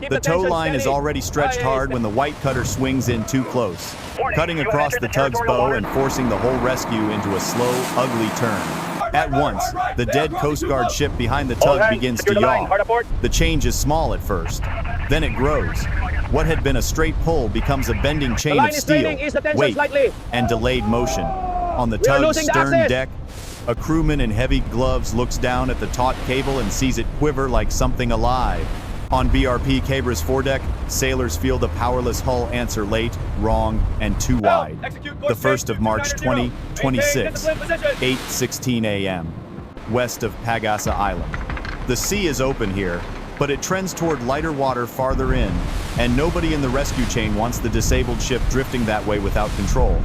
The tow line is already stretched hard when the white cutter swings in too close, cutting across the tug's bow and forcing the whole rescue into a slow, ugly turn. At once, the dead Coast Guard ship behind the tug begins to yaw. The change is small at first. Then it grows. What had been a straight pull becomes a bending chain of steel, weight, and delayed motion. On the tug's stern deck, a crewman in heavy gloves looks down at the taut cable and sees it quiver like something alive. On BRP Cabra's foredeck, sailors feel the powerless hull answer late, wrong, and too wide. The 1st of March 2026, 8:16 a.m., west of Pag-asa Island. The sea is open here, but it trends toward lighter water farther in, and nobody in the rescue chain wants the disabled ship drifting that way without control.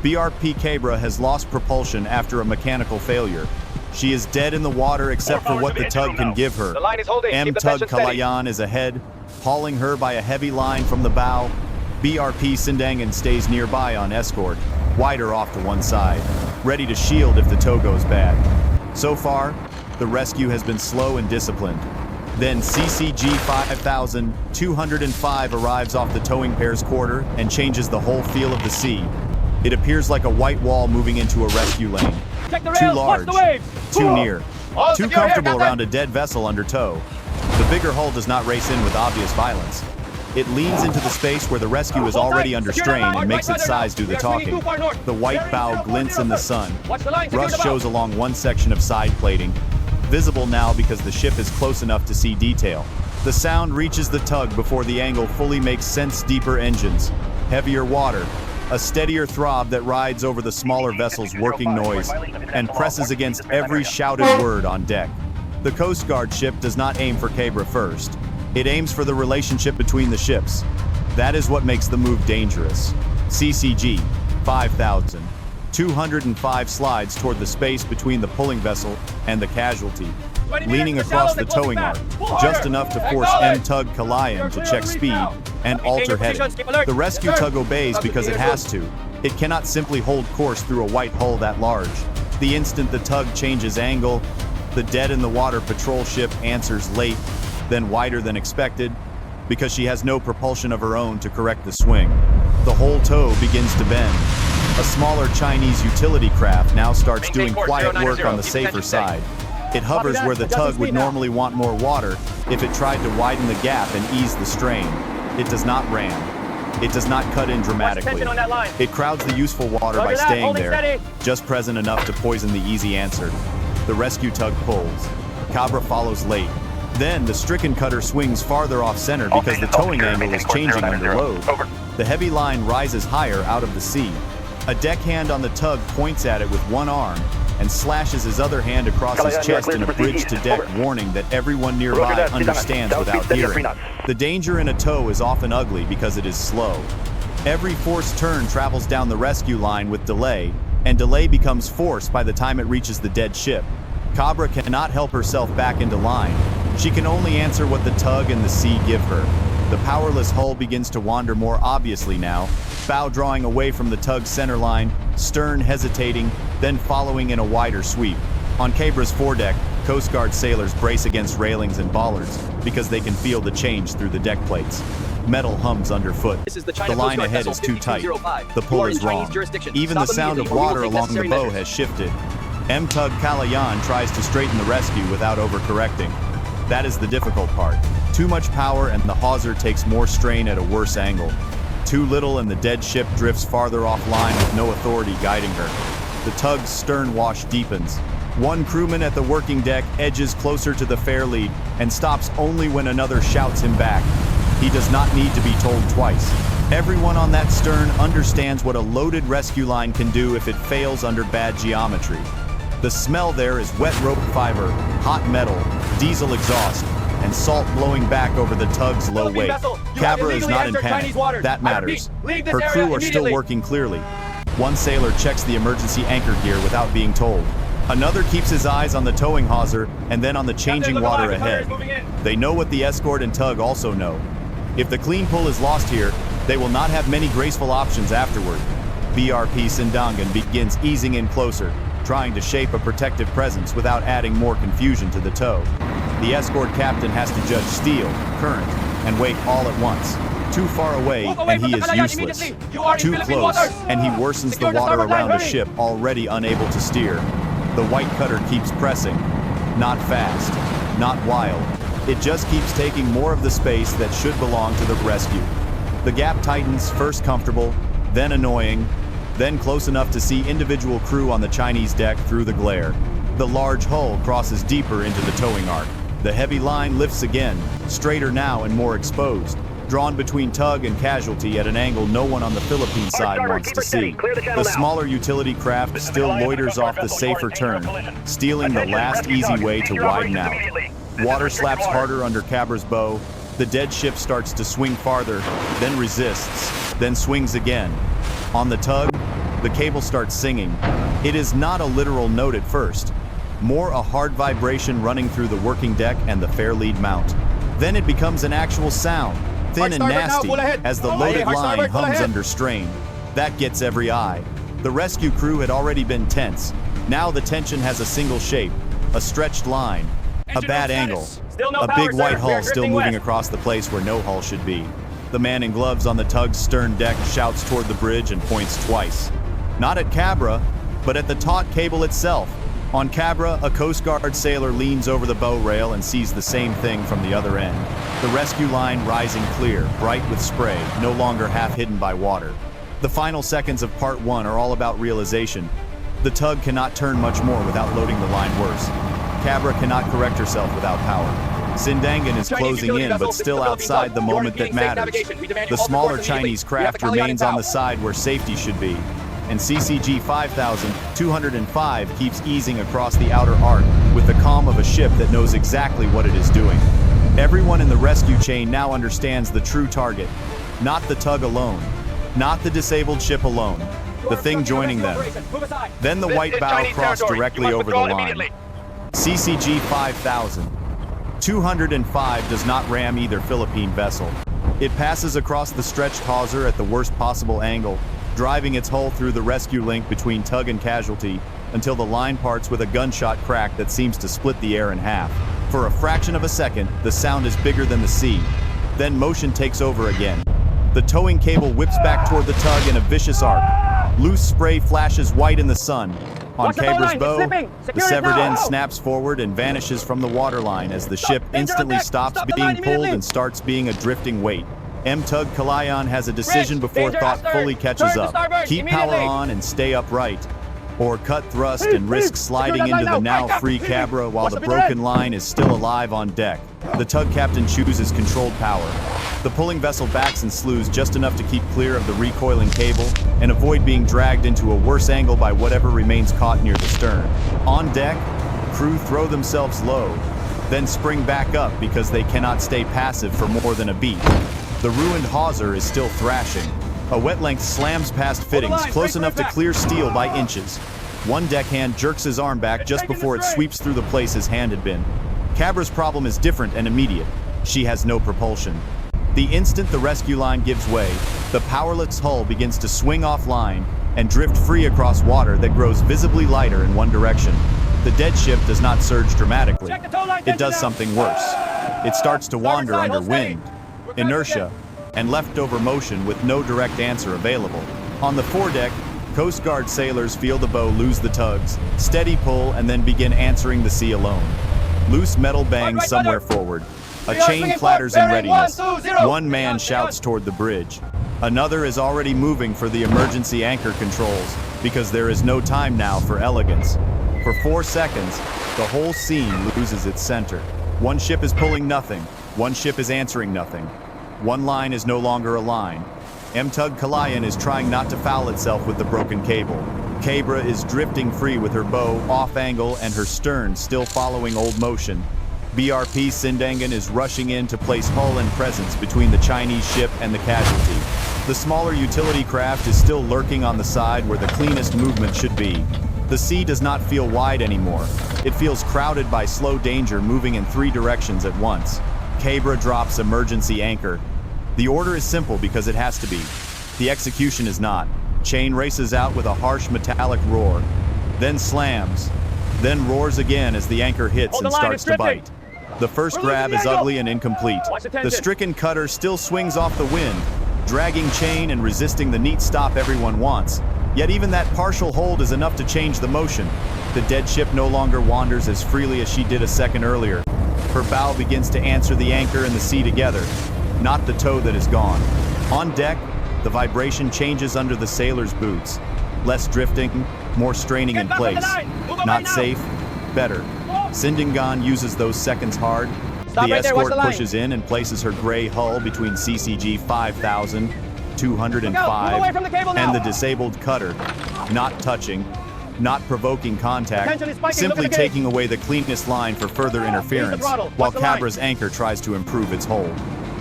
BRP Cabra has lost propulsion after a mechanical failure. She is dead in the water except for what the tug can give her. Tug Kalayaan is ahead, hauling her by a heavy line from the bow. BRP Sindangan stays nearby on escort, wider off to one side, ready to shield if the tow goes bad. So far, the rescue has been slow and disciplined. Then CCG 5205 arrives off the towing pair's quarter and changes the whole feel of the sea. It appears like a white wall moving into a rescue lane. Too large, too near, too comfortable around a dead vessel under tow. The bigger hull does not race in with obvious violence. It leans into the space where the rescue is already under strain and makes its size do the talking. The white bow glints in the sun. Rust shows along one section of side plating, visible now because the ship is close enough to see detail. The sound reaches the tug before the angle fully makes sense. Deeper engines, heavier water, a steadier throb that rides over the smaller vessel's working noise and presses against every shouted word on deck. The Coast Guard ship does not aim for Cabra first. It aims for the relationship between the ships. That is what makes the move dangerous. CCG 5205 slides toward the space between the pulling vessel and the casualty, leaning across the towing arc, just enough to force Tug Kalayaan to check speed and alter heading. The rescue tug obeys because it has to. It cannot simply hold course through a white hull that large. The instant the tug changes angle, the dead-in-the-water patrol ship answers late, then wider than expected, because she has no propulsion of her own to correct the swing. The whole tow begins to bend. A smaller Chinese utility craft now starts doing quiet work on the safer side. It hovers where the tug would normally want more water if it tried to widen the gap and ease the strain. It does not ram. It does not cut in dramatically. It crowds the useful water by staying there, just present enough to poison the easy answer. The rescue tug pulls. Cabra follows late. Then the stricken cutter swings farther off center because the towing angle is changing under load. The heavy line rises higher out of the sea. A deckhand on the tug points at it with one arm and slashes his other hand across his chest in a bridge-to-deck warning that everyone nearby understands without hearing. The danger in a tow is often ugly because it is slow. Every forced turn travels down the rescue line with delay, and delay becomes force by the time it reaches the dead ship. Cabra cannot help herself back into line. She can only answer what the tug and the sea give her. The powerless hull begins to wander more obviously now, bow drawing away from the tug's center line, stern hesitating, then following in a wider sweep. On Cabra's foredeck, Coast Guard sailors brace against railings and bollards because they can feel the change through the deck plates. Metal hums underfoot. The line ahead is too tight. The pull is wrong. Even the sound of water along the bow has shifted. Tug Kalayaan tries to straighten the rescue without overcorrecting. That is the difficult part. Too much power and the hawser takes more strain at a worse angle. Too little and the dead ship drifts farther offline with no authority guiding her. The tug's stern wash deepens. One crewman at the working deck edges closer to the fair lead and stops only when another shouts him back. He does not need to be told twice. Everyone on that stern understands what a loaded rescue line can do if it fails under bad geometry. The smell there is wet rope fiber, hot metal, diesel exhaust, and salt blowing back over the tug's low weight. Cabra is not in panic. That matters. Her crew are still working clearly. One sailor checks the emergency anchor gear without being told. Another keeps his eyes on the towing hawser and then on the changing water ahead. They know what the escort and tug also know. If the clean pull is lost here, they will not have many graceful options afterward. BRP Sindangan begins easing in closer, trying to shape a protective presence without adding more confusion to the tow. The escort captain has to judge steel, current, and wake all at once. Too far away, and he is useless. Too close, and he worsens the water around a ship already unable to steer. The white cutter keeps pressing. Not fast, not wild. It just keeps taking more of the space that should belong to the rescue. The gap tightens, first comfortable, then annoying, then close enough to see individual crew on the Chinese deck through the glare. The large hull crosses deeper into the towing arc. The heavy line lifts again, straighter now and more exposed, drawn between tug and casualty at an angle no one on the Philippine side wants to see. The smaller utility craft still loiters off the safer turn, stealing the last easy way to widen out. Water slaps harder under Cabra's bow. The dead ship starts to swing farther, then resists, then swings again. On the tug, the cable starts singing. It is not a literal note at first, more a hard vibration running through the working deck and the fair lead mount. Then it becomes an actual sound, thin and nasty, as the loaded line hums under strain. That gets every eye. The rescue crew had already been tense. Now the tension has a single shape, a stretched line, a bad angle, a big white hull still moving across the place where no hull should be. The man in gloves on the tug's stern deck shouts toward the bridge and points twice. Not at Cabra, but at the taut cable itself. On Cabra, a Coast Guard sailor leans over the bow rail and sees the same thing from the other end. The rescue line rising clear, bright with spray, no longer half hidden by water. The final seconds of Part 1 are all about realization. The tug cannot turn much more without loading the line worse. Cabra cannot correct herself without power. Sindangan is closing in, but still outside the moment that matters. The smaller Chinese craft remains on the side where safety should be, and CCG 5205 keeps easing across the outer arc with the calm of a ship that knows exactly what it is doing. Everyone in the rescue chain now understands the true target. Not the tug alone, not the disabled ship alone, the thing joining them. Then the white bow crossed directly over the line. CCG 5205 does not ram either Philippine vessel. It passes across the stretched hawser at the worst possible angle, driving its hull through the rescue link between tug and casualty until the line parts with a gunshot crack that seems to split the air in half. For a fraction of a second, the sound is bigger than the sea. Then motion takes over again. The towing cable whips back toward the tug in a vicious arc. Loose spray flashes white in the sun. On Cabra's bow, the severed end snaps forward and vanishes from the waterline as the ship instantly stops being pulled and starts being a drifting weight. Tug Kalayaan has a decision before thought fully catches up. Keep power on and stay upright, or cut thrust and risk sliding into the now free Cabra while the broken line is still alive on deck. The tug captain chooses controlled power. The pulling vessel backs and slews just enough to keep clear of the recoiling cable and avoid being dragged into a worse angle by whatever remains caught near the stern. On deck, crew throw themselves low, then spring back up because they cannot stay passive for more than a beat. The ruined hawser is still thrashing. A wet length slams past fittings, close enough to clear steel by inches. One deckhand jerks his arm back just before it sweeps through the place his hand had been. Cabra's problem is different and immediate. She has no propulsion. The instant the rescue line gives way, the powerless hull begins to swing offline and drift free across water that grows visibly lighter in one direction. The dead ship does not surge dramatically. It does something worse. It starts to wander under wind, inertia, and leftover motion with no direct answer available. On the foredeck, Coast Guard sailors feel the bow lose the tugs, steady pull, and then begin answering the sea alone. Loose metal bangs somewhere forward. A chain clatters in readiness. One man shouts toward the bridge. Another is already moving for the emergency anchor controls, because there is no time now for elegance. For 4 seconds, the whole scene loses its center. One ship is pulling nothing. One ship is answering nothing. One line is no longer a line. Tug Kalayaan is trying not to foul itself with the broken cable. Cabra is drifting free with her bow off angle and her stern still following old motion. BRP Sindangan is rushing in to place hull and presence between the Chinese ship and the casualty. The smaller utility craft is still lurking on the side where the cleanest movement should be. The sea does not feel wide anymore. It feels crowded by slow danger moving in 3 directions at once. Cabra drops emergency anchor. The order is simple because it has to be. The execution is not. Chain races out with a harsh metallic roar, then slams, then roars again as the anchor hits and starts to bite. The first grab is ugly and incomplete. The stricken cutter still swings off the wind, dragging chain and resisting the neat stop everyone wants. Yet even that partial hold is enough to change the motion. The dead ship no longer wanders as freely as she did a second earlier. Her bow begins to answer the anchor and the sea together, not the tow that is gone. On deck, the vibration changes under the sailor's boots. Less drifting, more straining in place. Not safe, better. Sindangan uses those seconds hard. The escort pushes in and places her gray hull between CCG 5000, 205, and the disabled cutter, not touching, not provoking contact, simply taking away the cleanest line for further interference, while Cabra's anchor tries to improve its hold.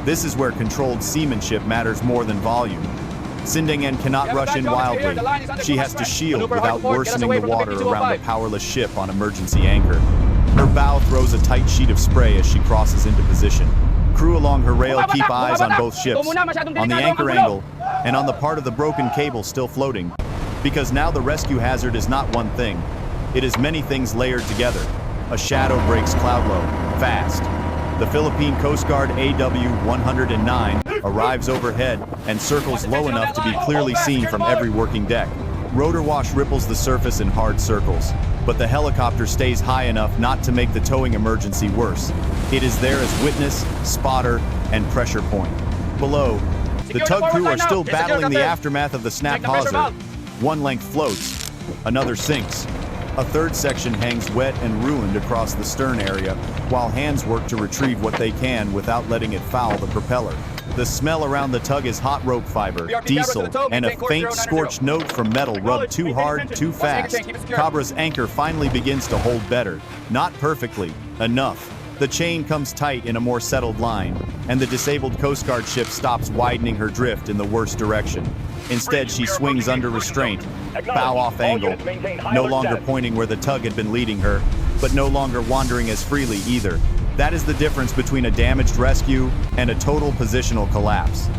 This is where controlled seamanship matters more than volume. Sindangan cannot rush in wildly. She has to shield without worsening the water around the powerless ship on emergency anchor. Her bow throws a tight sheet of spray as she crosses into position. Crew along her rail keep eyes on both ships, on the anchor angle, and on the part of the broken cable still floating. Because now the rescue hazard is not one thing. It is many things layered together. A shadow breaks cloud low, fast. The Philippine Coast Guard AW-109 arrives overhead and circles low enough to be clearly seen from every working deck. Rotor wash ripples the surface in hard circles, but the helicopter stays high enough not to make the towing emergency worse. It is there as witness, spotter, and pressure point. Below, the tug crew are still battling the aftermath of the snap hawser. One length floats, another sinks. A third section hangs wet and ruined across the stern area, while hands work to retrieve what they can without letting it foul the propeller. The smell around the tug is hot rope fiber, diesel, and a faint scorched note from metal rubbed too hard, too fast. Cabra's anchor finally begins to hold better. Not perfectly, enough. The chain comes tight in a more settled line, and the disabled Coast Guard ship stops widening her drift in the worst direction. Instead, she swings under restraint, bow off angle, no longer pointing where the tug had been leading her, but no longer wandering as freely either. That is the difference between a damaged rescue and a total positional collapse.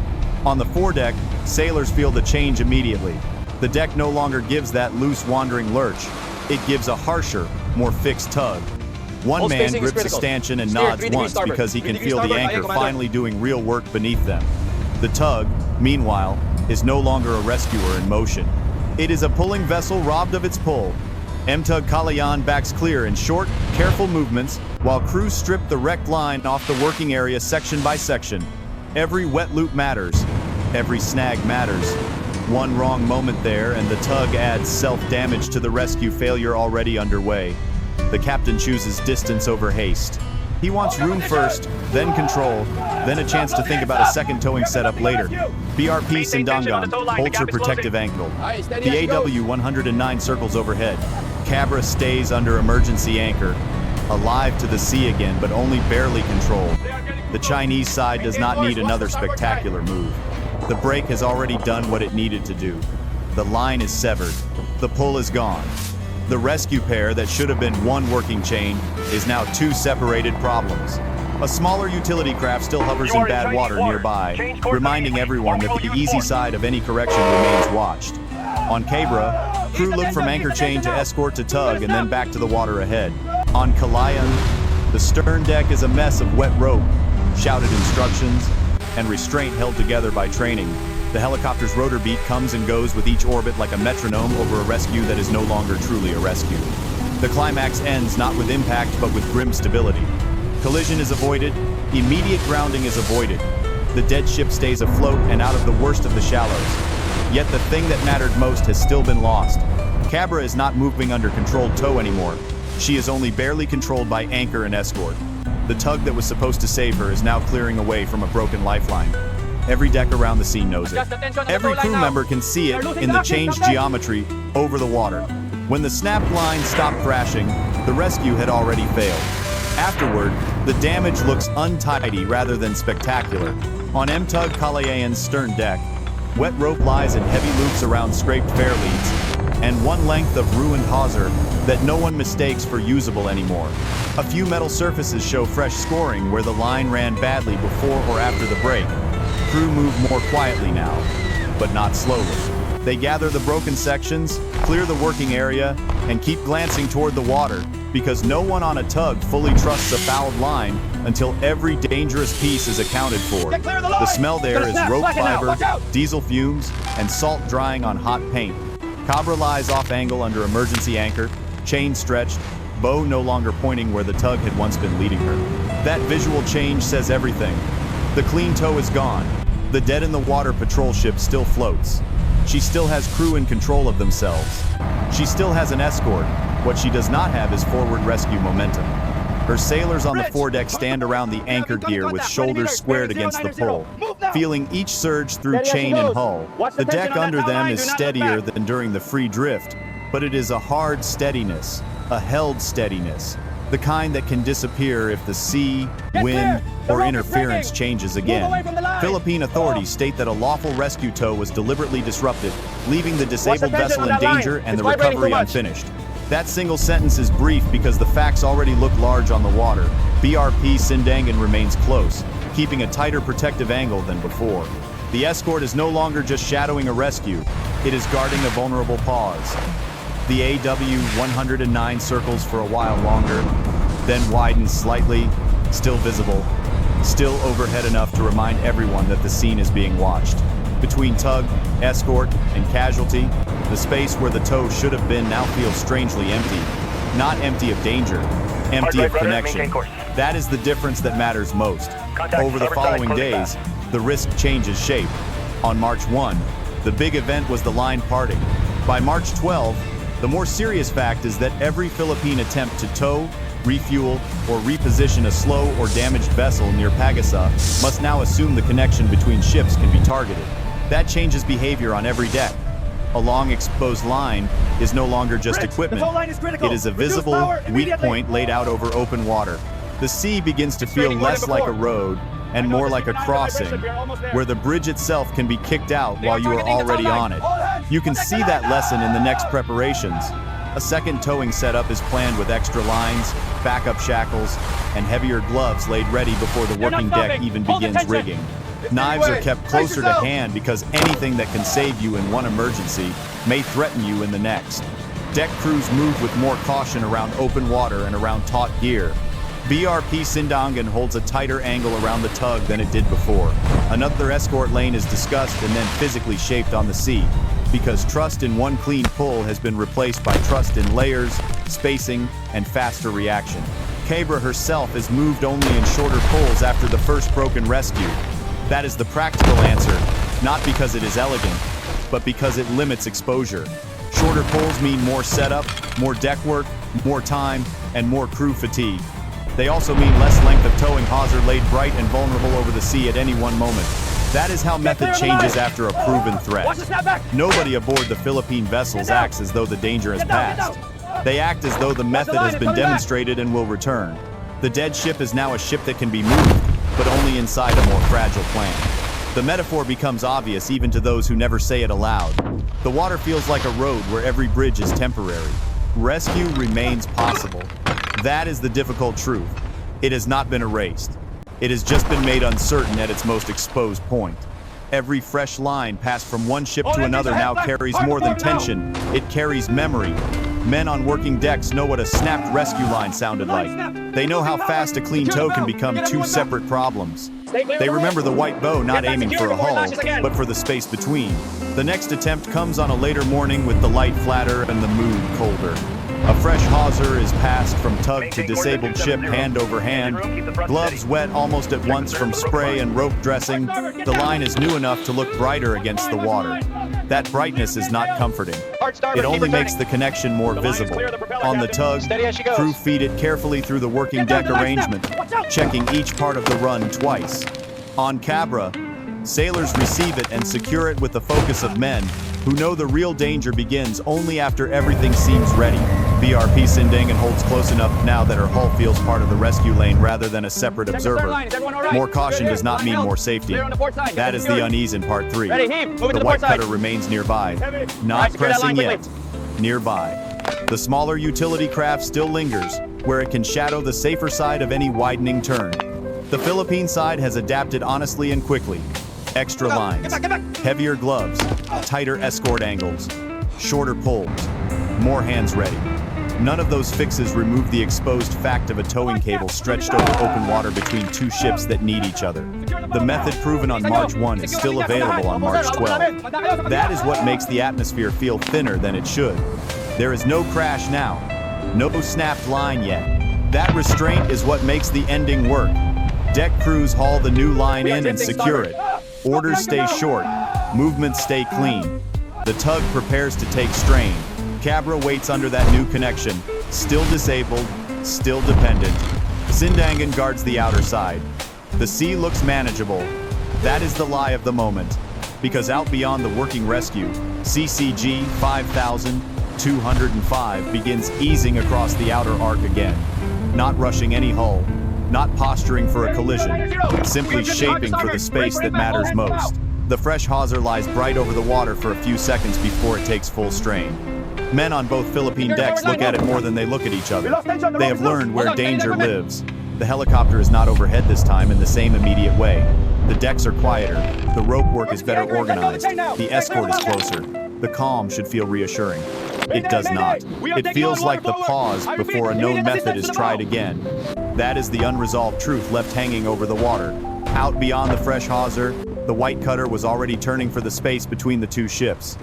On the foredeck, sailors feel the change immediately. The deck no longer gives that loose wandering lurch. It gives a harsher, more fixed tug. One man grips a stanchion and nods once because he can feel the anchor finally doing real work beneath them. The tug, meanwhile, is no longer a rescuer in motion. It is a pulling vessel robbed of its pull. Tug Kalayaan backs clear in short, careful movements, while crews strip the wrecked line off the working area section by section. Every wet loop matters. Every snag matters. One wrong moment there, and the tug adds self-damage to the rescue failure already underway. The captain chooses distance over haste. He wants room first, then control, then a chance to think about a second towing setup later. BRP Sindangan holds her protective angle. The AW-109 circles overhead. Cabra stays under emergency anchor, alive to the sea again, but only barely controlled. The Chinese side does not need another spectacular move. The brake has already done what it needed to do. The line is severed. The pull is gone. The rescue pair that should have been one working chain is now two separated problems. A smaller utility craft still hovers in bad water nearby, reminding everyone that the easy side of any correction remains watched. On Cabra, crew look from anchor chain to escort to tug and then back to the water ahead. On Kalayaan, the stern deck is a mess of wet rope, shouted instructions, and restraint held together by training. The helicopter's rotor beat comes and goes with each orbit like a metronome over a rescue that is no longer truly a rescue. The climax ends not with impact but with grim stability. Collision is avoided, immediate grounding is avoided. The dead ship stays afloat and out of the worst of the shallows. Yet the thing that mattered most has still been lost. Cabra is not moving under controlled tow anymore. She is only barely controlled by anchor and escort. The tug that was supposed to save her is now clearing away from a broken lifeline. Every deck around the scene knows it. Every crew member can see it in the changed geometry over the water. When the snap line stopped thrashing, the rescue had already failed. Afterward, the damage looks untidy rather than spectacular. On Tug Kalayaan's stern deck, wet rope lies in heavy loops around scraped fair leads, and one length of ruined hawser that no one mistakes for usable anymore. A few metal surfaces show fresh scoring where the line ran badly before or after the break. Crew move more quietly now, but not slowly. They gather the broken sections, clear the working area, and keep glancing toward the water, because no one on a tug fully trusts a fouled line until every dangerous piece is accounted for. The smell there is rope fiber, diesel fumes, and salt drying on hot paint. Cabra lies off angle under emergency anchor, chain stretched, bow no longer pointing where the tug had once been leading her. That visual change says everything. The clean tow is gone. The dead-in-the-water patrol ship still floats. She still has crew in control of themselves. She still has an escort. What she does not have is forward rescue momentum. Her sailors on the foredeck stand around the anchor gear with shoulders squared against the pole, feeling each surge through chain and hull. The deck under them is steadier than during the free drift, but it is a hard steadiness, a held steadiness, the kind that can disappear if the sea, wind, or interference changes again. Philippine authorities state that a lawful rescue tow was deliberately disrupted, leaving the disabled vessel in danger and the recovery unfinished. That single sentence is brief because the facts already look large on the water. BRP Sindangan remains close, keeping a tighter protective angle than before. The escort is no longer just shadowing a rescue, it is guarding a vulnerable pause. The AW-109 circles for a while longer, then widens slightly, still visible, still overhead enough to remind everyone that the scene is being watched. Between tug, escort, and casualty, the space where the tow should have been now feels strangely empty. Not empty of danger, empty of connection. That is the difference that matters most. Over the following days, the risk changes shape. On March 1, the big event was the line parting. By March 12, the more serious fact is that every Philippine attempt to tow, refuel, or reposition a slow or damaged vessel near Pag-asa must now assume the connection between ships can be targeted. That changes behavior on every deck. A long exposed line is no longer just equipment. It is a visible, weak point laid out over open water. The sea begins to feel less like a road and more like a crossing, where the bridge itself can be kicked out while you are already on it. You can see that lesson in the next preparations. A second towing setup is planned with extra lines, backup shackles, and heavier gloves laid ready before the working deck even begins rigging. Knives are kept closer to hand because anything that can save you in one emergency may threaten you in the next. Deck crews move with more caution around open water and around taut gear. BRP Sindangan holds a tighter angle around the tug than it did before. Another escort lane is discussed and then physically shaped on the sea, because trust in one clean pull has been replaced by trust in layers, spacing, and faster reaction. Cabra herself is moved only in shorter pulls after the first broken rescue. That is the practical answer, not because it is elegant, but because it limits exposure. Shorter pulls mean more setup, more deck work, more time, and more crew fatigue. They also mean less length of towing hawser laid bright and vulnerable over the sea at any one moment. That is how method changes after a proven threat. Nobody aboard the Philippine vessels acts as though the danger has passed. They act as though the method has been demonstrated and will return. The dead ship is now a ship that can be moved, but only inside a more fragile plan. The metaphor becomes obvious even to those who never say it aloud. The water feels like a road where every bridge is temporary. Rescue remains possible. That is the difficult truth. It has not been erased. It has just been made uncertain at its most exposed point. Every fresh line passed from one ship to another now carries more than tension. It carries memory. Men on working decks know what a snapped rescue line sounded like. They know how fast a clean tow can become two separate problems. They remember the white bow not aiming for a hull, but for the space between. The next attempt comes on a later morning with the light flatter and the mood colder. A fresh hawser is passed from tug to disabled ship hand over hand. Gloves wet almost at once from spray and rope dressing. The line is new enough to look brighter against the water. That brightness is not comforting. It only makes the connection more visible. On the tug, crew feed it carefully through the working deck arrangement, checking each part of the run twice. On Cabra, sailors receive it and secure it with the focus of men who know the real danger begins only after everything seems ready. BRP Sindangan holds close enough now that her hull feels part of the rescue lane rather than a separate observer. More caution does not mean more safety. That is the unease in part 3. The white cutter remains nearby, not pressing yet, nearby. The smaller utility craft still lingers, where it can shadow the safer side of any widening turn. The Philippine side has adapted honestly and quickly. Extra lines, heavier gloves, tighter escort angles, shorter pulls, more hands ready. None of those fixes remove the exposed fact of a towing cable stretched over open water between two ships that need each other. The method proven on March 1 is still available on March 12. That is what makes the atmosphere feel thinner than it should. There is no crash now. No snapped line yet. That restraint is what makes the ending work. Deck crews haul the new line in and secure it. Orders stay short. Movements stay clean. The tug prepares to take strain. Cabra waits under that new connection, still disabled, still dependent. Sindangan guards the outer side. The sea looks manageable. That is the lie of the moment. Because out beyond the working rescue, CCG 5205 begins easing across the outer arc again. Not rushing any hull, not posturing for a collision, simply shaping for the space that matters most. The fresh hawser lies bright over the water for a few seconds before it takes full strain. Men on both Philippine decks look at it more than they look at each other. They have learned where danger lives. The helicopter is not overhead this time in the same immediate way. The decks are quieter. The rope work is better organized. The escort is closer. The calm should feel reassuring. It does not. It feels like the pause before a known method is tried again. That is the unresolved truth left hanging over the water. Out beyond the fresh hawser, the white cutter was already turning for the space between the two ships.